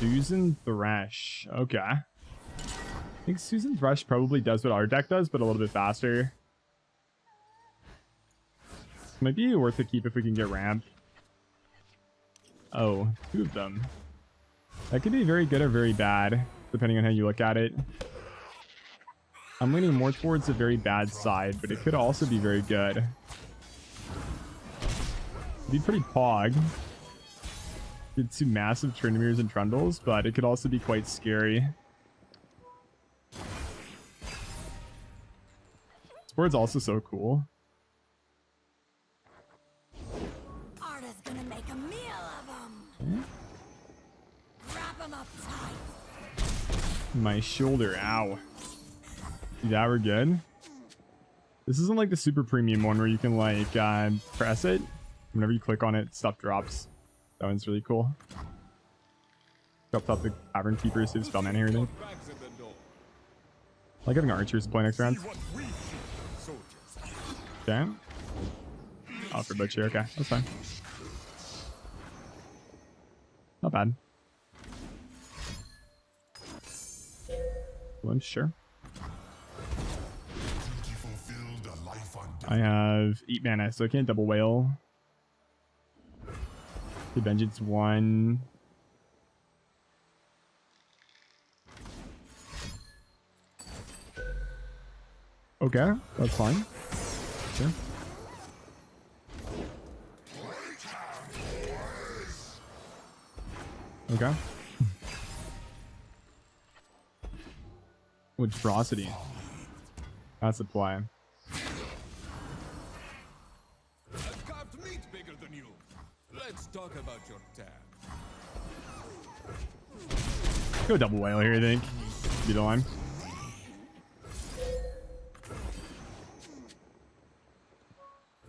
Susan Thresh. Okay. I think Susan Thresh probably does what our deck does, but a little bit faster. Might be worth a keep if we can get ramp. Oh, 2 of them. That could be very good or very bad, depending on how you look at it. I'm leaning more towards the very bad side, but it could also be very good. It'd be pretty pog. Get 2 massive Trindameres and Trundles, but it could also be quite scary. This board's also so cool. Arda's gonna make a meal of them. Wrap them up tight. My shoulder, ow. Yeah, we're good. This isn't like the super premium one where you can like press it. Whenever you click on it, stuff drops. That one's really cool. Dropped off the Tavern Keeper, so the Spellman here, I think. I like having archers play next round. Okay. Oh, for Butcher, okay. That's fine. Not bad. Well, sure. I have 8 mana, so I can't double whale. The Vengeance 1. Okay, that's fine. Sure. Okay. With Ferocity. That's the play. Let's talk about your tab. Go double whale here, I think. Be the line.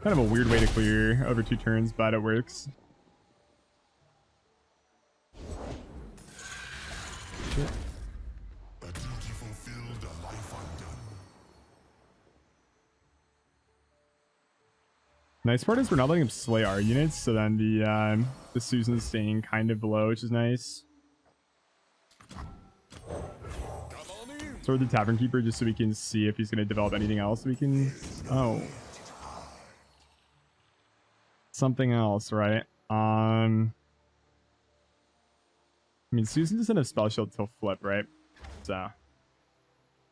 Kind of a weird way to clear over 2 turns, but it works. Shit. Nice part is we're not letting him slay our units, so then the Susan's staying kind of below, which is nice. Sword the Tavern Keeper just so we can see if he's going to develop anything else. We can... Oh. Something else, right? I mean, Susan doesn't have Spell Shield till flip, right? So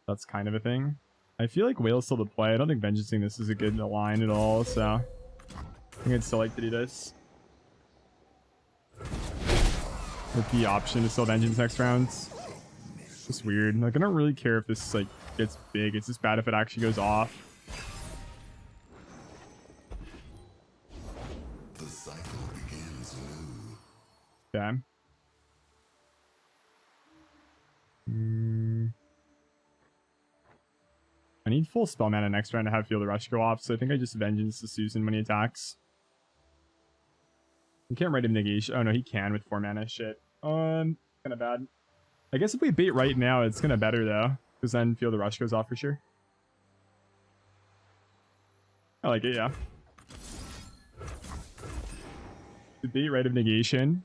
that's kind of a thing. I feel like Whale's still the play. I don't think Vengeancing this is a good line at all, so I think I'd still like to do this. With the option to still Vengeance next round. It's just weird. Like, I don't really care if this like gets big. It's just bad if it actually goes off. The cycle begins new. Okay. I need full spell mana next round to have Field of Rush go off, so I think I just Vengeance the Susan when he attacks. You can't write him negation. Oh no, he can with 4 mana. Shit. Kind of bad. I guess if we bait right now, it's kind of better though, because then Field of Rush goes off for sure. I like it, yeah. The bait right of negation,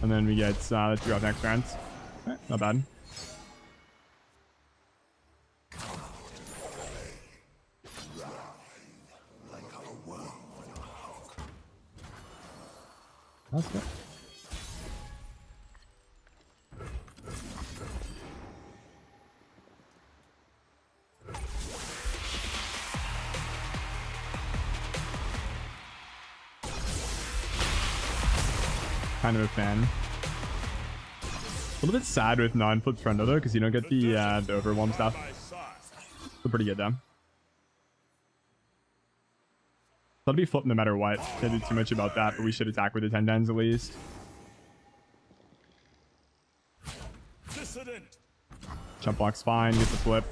and then we get the 2 off next round. Not bad. That's good. Kind of a fan. A little bit sad with non-flip Trundle though, because you don't get the overwhelm stuff. Still pretty good though. That'll be flipped no matter what. Can't do too much about that, but we should attack with the 10-10s at least. Jump block's fine, get the flip.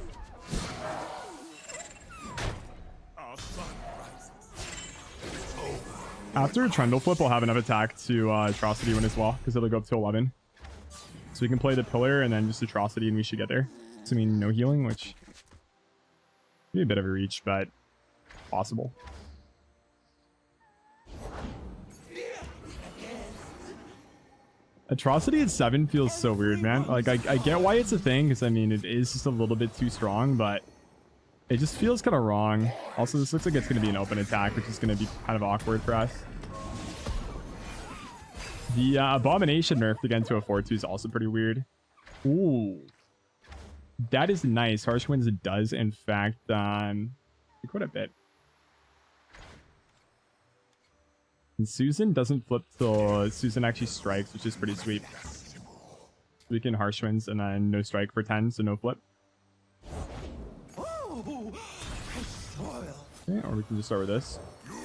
After a Trundle flip, we'll have enough attack to Atrocity win as well, because it'll go up to 11. So we can play the Pillar and then just Atrocity and we should get there. Assuming no healing, which would be a bit of a reach, but possible. Atrocity at 7 feels so weird, man. Like, I get why it's a thing, because, I mean, it is just a little bit too strong, but it just feels kind of wrong. Also, this looks like it's going to be an open attack, which is going to be kind of awkward for us. The Abomination nerfed again to a 4-2 is also pretty weird. Ooh. That is nice. Harsh Winds does, in fact, quite a bit. And Susan doesn't flip till Susan actually strikes, which is pretty sweet. We can Harsh Winds and then no strike for 10, so no flip. Okay, or we can just start with this. You're in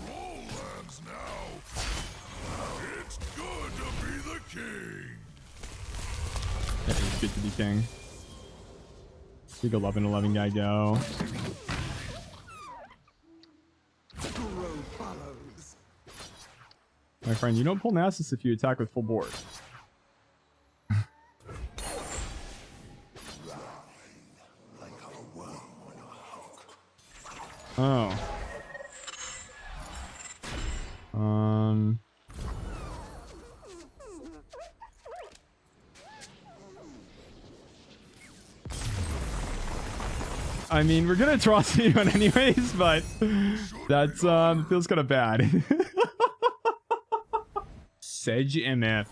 Trolllands now. It's good to be the king. Yeah, it's good to be king. We go 11-11 guy go. My friend, you don't pull Nasus if you attack with full board. Oh. I mean, we're gonna toss you on anyways, but that's feels kind of bad. Sedge MF.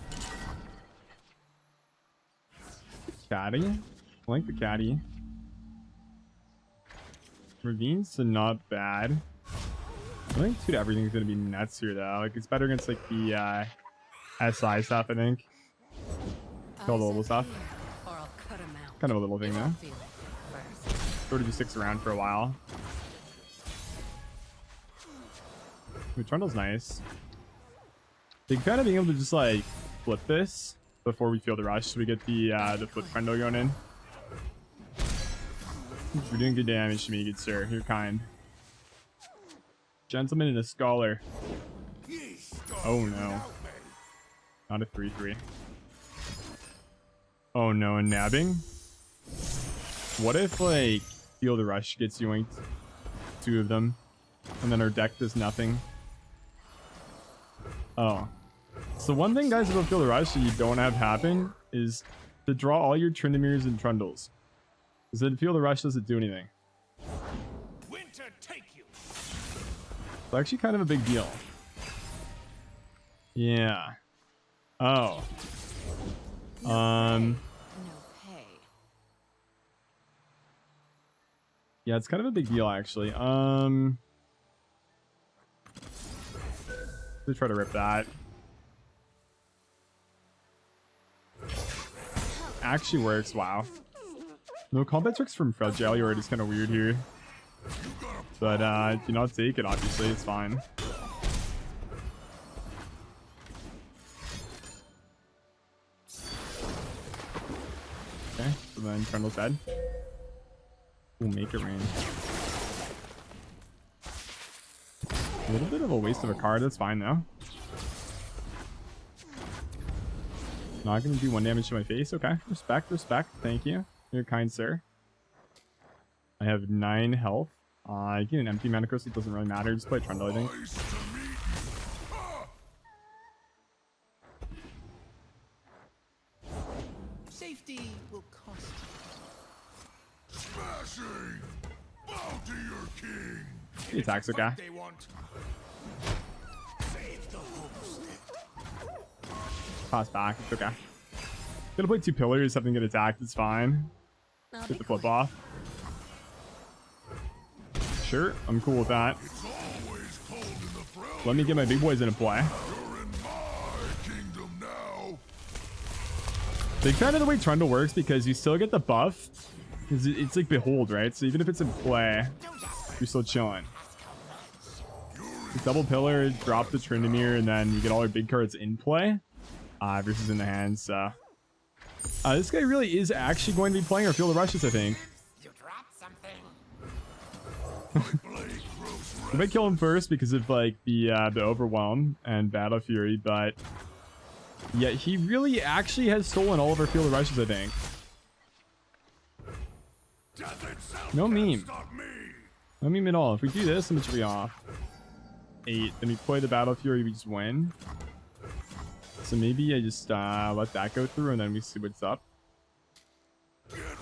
Caddy? I like the caddy. Ravines are not bad. I think dude, everything's gonna be nuts here though. Like it's better against like the SI stuff, I think. Kill the little stuff. Kind of a little thing though. Sort of just sticks around for a while. Ooh, Trundle's nice. Big fan of being able to just like flip this before we feel the rush, so we get the flip Trundle going in. You're doing good damage to me, good sir. You're kind. Gentleman and a scholar. Oh no. Not a 3-3. Oh no, and nabbing? What if like feel the rush gets yoinked? 2 of them. And then our deck does nothing. Oh. So one thing, guys, about Feel the Rush that you don't have happen is to draw all your Tryndamirs and Trundles. Because then Feel the Rush doesn't do anything. Winter take you. It's actually kind of a big deal. Yeah. Oh. Yeah, it's kind of a big deal, actually. Let's try to rip that. Actually works. Wow. No combat tricks from Fragile Yard is kind of weird here. But if you not take it, obviously, it's fine. Okay, so then Trundle's dead. We'll make it rain. A little bit of a waste of a card. That's fine, though. Not going to do 1 damage to my face. Okay. Respect, respect. Thank you. You're kind, sir. I have 9 health. I get an empty mana crystal. It doesn't really matter. Just play Trundle, I think. Safety will cost you. Smashing! Bow to your king! He attacks, okay. They want. Pass back. It's okay. Gonna play 2 pillars. Something get attacked. It's fine. Get the flip off. Sure. I'm cool with that. It's always cold in the Freljord. Let me get my big boys into play. You're in my kingdom now. Big fan of the way Trundle works because you still get the buff. It's like Behold, right? So even if it's in play, you're still chilling. Double pillar, drop the Tryndamere, and then you get all our big cards in play versus in the hand. So this guy really is actually going to be playing our Feel the Rushes, I think. You dropped something. We might kill him first because of like the Overwhelm and Battle Fury, but yeah, he really actually has stolen all of our Feel the Rushes, I think. No meme. No meme at all. If we do this, how much are we off? 8. Then we play the Battle Fury, we just win. So maybe I just let that go through and then we see what's up. Get ready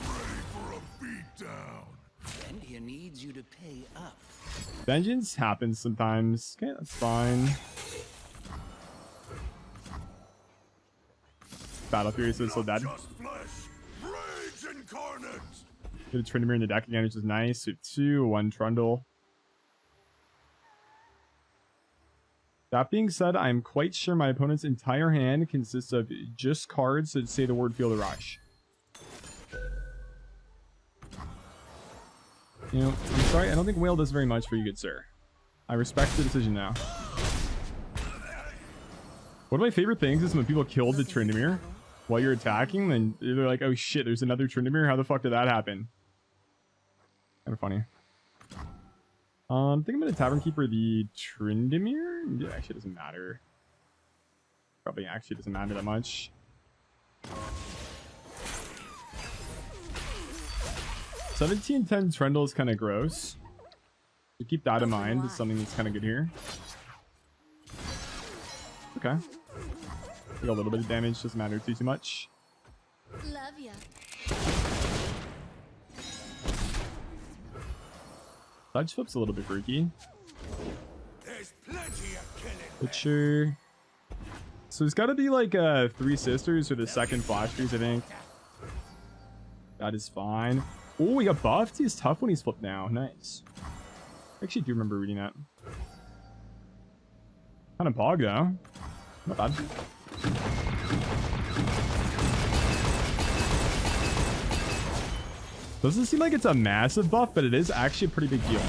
for a beatdown. India needs you to pay up. Vengeance happens sometimes. Okay, that's fine. Battle Fury is still dead. Just flesh, rage incarnate. Get a Tryndamere in the deck again, which is nice. So 2, 1 Trundle. That being said, I am quite sure my opponent's entire hand consists of just cards that say the word Field of Rush. You know, I'm sorry, I don't think Whale does very much for you, good sir. I respect the decision now. One of my favorite things is when people kill the Tryndamere while you're attacking, then they're like, oh shit, there's another Tryndamere? How the fuck did that happen? Kind of funny. I think I'm going to Tavern Keeper the Tryndamere. It actually doesn't matter. Probably actually doesn't matter that much. 1710 Trundle is kind of gross. So keep that in mind. It's something that's kind of good here. Okay. Take a little bit of damage. Doesn't matter too much. Love ya. Dodge flip's a little bit freaky. There's plenty of killing. Butcher. So there's got to be like 3 sisters or the second flash freeze, I think. That is fine. Oh, he got buffed. He's tough when he's flipped now. Nice. I actually do remember reading that. Kind of pog though. Not bad. Doesn't seem like it's a massive buff, but it is actually a pretty big deal.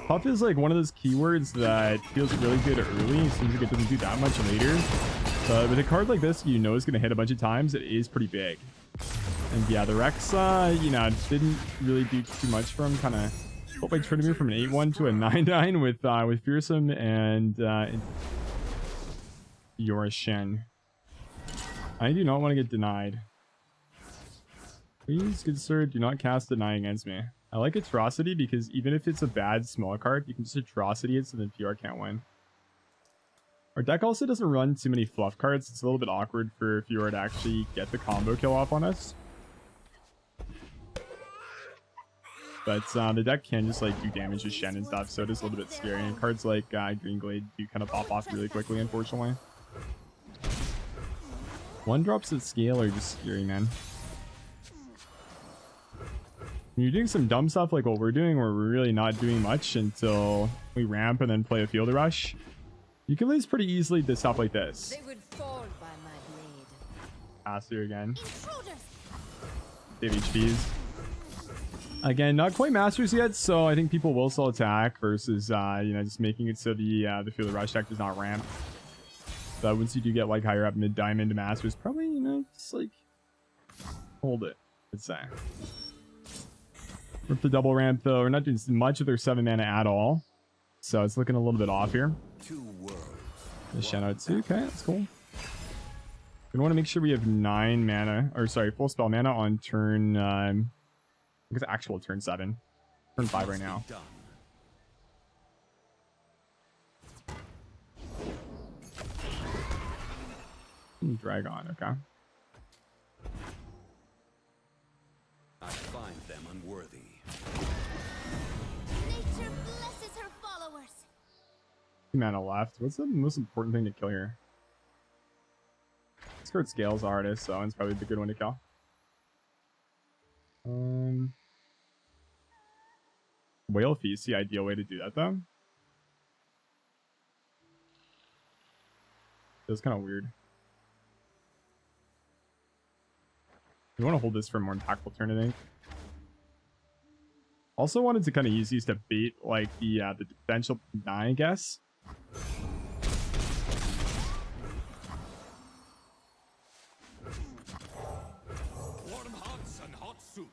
Puff is like one of those keywords that feels really good early. It seems like it doesn't do that much later. But with a card like this, you know it's going to hit a bunch of times. It is pretty big. And yeah, the Rex, you know, didn't really do too much for him. Kind of hope I turned him from an 8-1 to a 9-9 with Fearsome and Yoris Shen. I do not want to get denied. Please, good sir, do not cast Deny against me. I like Atrocity because even if it's a bad small card, you can just Atrocity it so then PR can't win. Our deck also doesn't run too many fluff cards. It's a little bit awkward for Fiora to actually get the combo kill off on us. But the deck can just like do damage to Shen and stuff, so it is a little bit scary. And cards like Green Glade do kind of pop off really quickly, unfortunately. 1-drops at scale are just scary, man. When you're doing some dumb stuff like what we're doing, where we're really not doing much until we ramp and then play a Field Rush, you can lose pretty easily to stuff like this. They would fall by my blade. Pass through again. Intruders. Save HPs. Again, not quite masters yet, so I think people will still attack versus, you know, just making it so the Field Rush deck does not ramp. But once you do get like higher up mid diamond to masters, probably, you know, just like hold it, I'd say. Rip the double ramp though. We're not doing much with their 7 mana at all, so it's looking a little bit off here. The Shen out too. Okay, that's cool. We want to make sure we have 9 mana, or sorry, full spell mana on turn. I guess actual turn 7, turn 5 right now. Drag on, okay. I find them unworthy. Nature blesses her followers. 2 mana left. What's the most important thing to kill here? This card scales the hardest, so it's probably the good one to kill. Whale Feast, the ideal way to do that though. Feels kind of weird. We want to hold this for a more impactful turn, I think. Also wanted to kind of use these to bait like the potential deny, I guess. Warm huts and hot soup.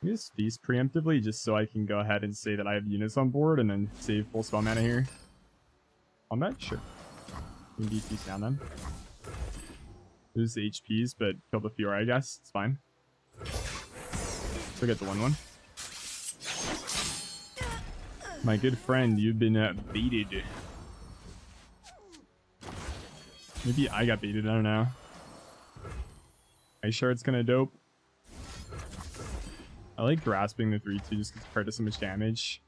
I guess Feast preemptively just so I can go ahead and say that I have units on board and then save full spell mana here. Combat? Sure. We can Feast down then. Lose the HPs, but kill the Fiora, I guess. It's fine. Still get the 1-1. My good friend, you've been baited. Maybe I got baited. I don't know. Are you sure it's kind of dope? I like grasping the 3-2 just because it does so much damage.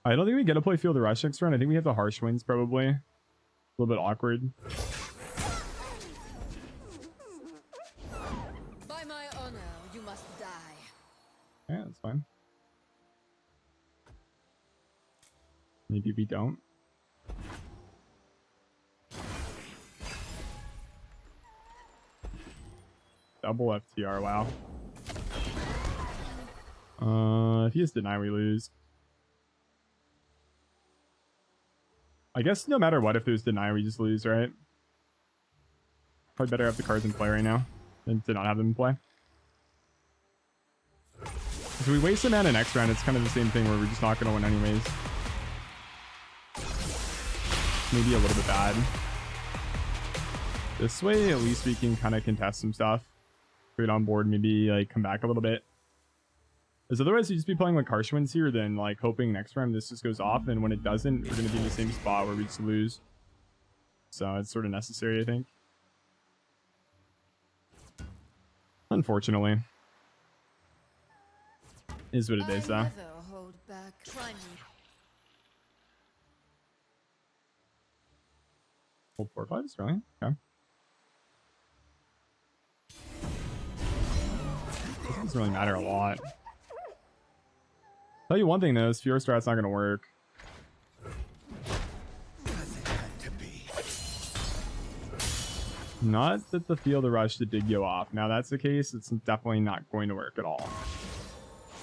I don't think we get to play Field of Rush next round. I think we have the Harsh Winds probably. A little bit awkward. By my honor, you must die. Yeah, that's fine. Maybe we don't. Double FTR, wow. If he has deny, we lose. I guess no matter what, if there's deny, we just lose, right? Probably better have the cards in play right now than to not have them in play. If we waste a mana next round, it's kind of the same thing where we're just not going to win anyways. Maybe a little bit bad. This way, at least we can kind of contest some stuff. Put it on board, maybe like come back a little bit. Because otherwise, you just be playing like Harsh Winds here, then like hoping next round this just goes off. And when it doesn't, we're going to be in the same spot where we just lose. So it's sort of necessary, I think. Unfortunately. Is what it is, though. Never hold back. Try me. Hold 4/5s, really? Okay. This doesn't really matter a lot. Tell you one thing though, Sphere Strat's not gonna work. Not that the Field of Rush did go off. Now that's the case, it's definitely not going to work at all.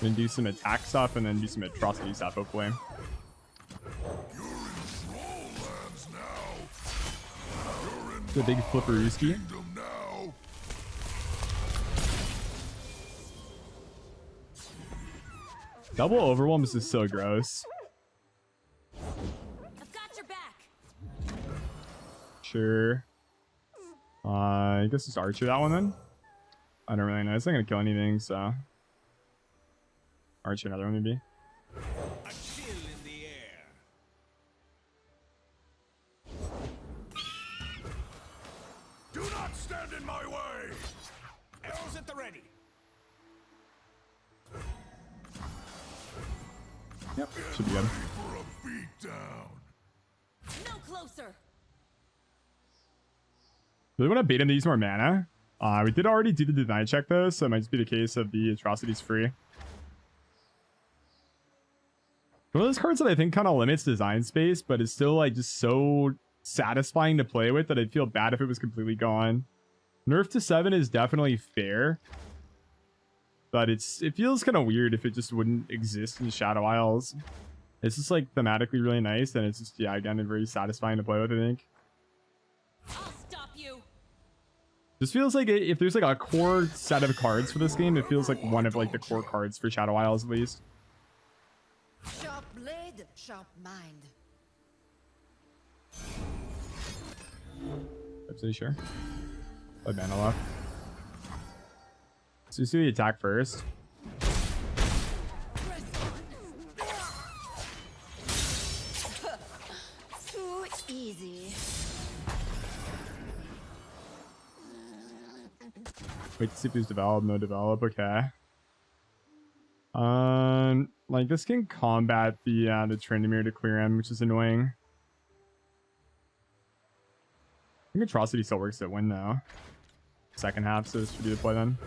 Then do some attack stuff and then do some atrocity stuff, hopefully. The big flipperooski. Double Overwhelm is just so gross. I've got your back. Sure. I guess just Archer that one then. I don't really know. It's not gonna kill anything, so Archer another one maybe. A chill in the air. Do not stand in my way! Arrows at the ready. Yep, should be good. For a beatdown. No closer. Really want to bait him to use more mana. We did already do the deny check though, so it might just be the case of the atrocities free. One of those cards that I think kind of limits design space, but is still like just so satisfying to play with that I'd feel bad if it was completely gone. Nerf to 7 is definitely fair, but it feels kind of weird if it just wouldn't exist in Shadow Isles. It's just like thematically really nice, and it's just, yeah, again, very satisfying to play with, I think. I'll stop you. This feels like if there's like a core set of cards for this game, it feels like one of like the core cards for Shadow Isles at least. Sharp blade, sharp mind. Absolutely sure. Play mana left. So you see the attack first. Too easy. Wait to see if there's develop, no develop, okay. Like this can combat the Trindamere to clear him, which is annoying. I think Atrocity still works at win though. Second half, so this should be the play then.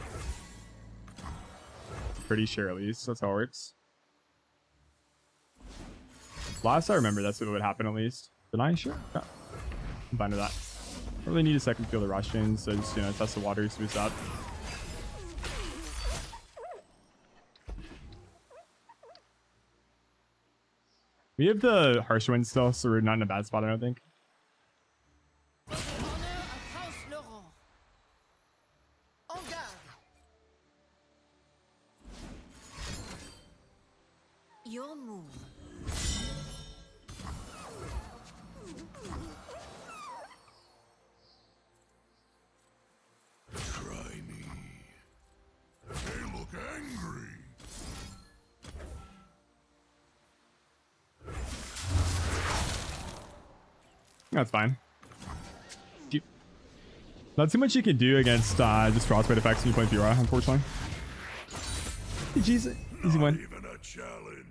Pretty sure at least, that's how it works. Last I remember, that's what would happen at least. Deny, sure. Yeah. I'm fine with that. Don't really need a second Field of Rush in, so just, you know, test the waters, boost up. We have the Harsh Wind still, so we're not in a bad spot, I don't think. Honor of House Laurent. En garde. Your move. Try me. They look angry. That's fine. Not too much you can do against just frostbite effects when you play Fiora, unfortunately. GG's, easy Not win. even a challenge.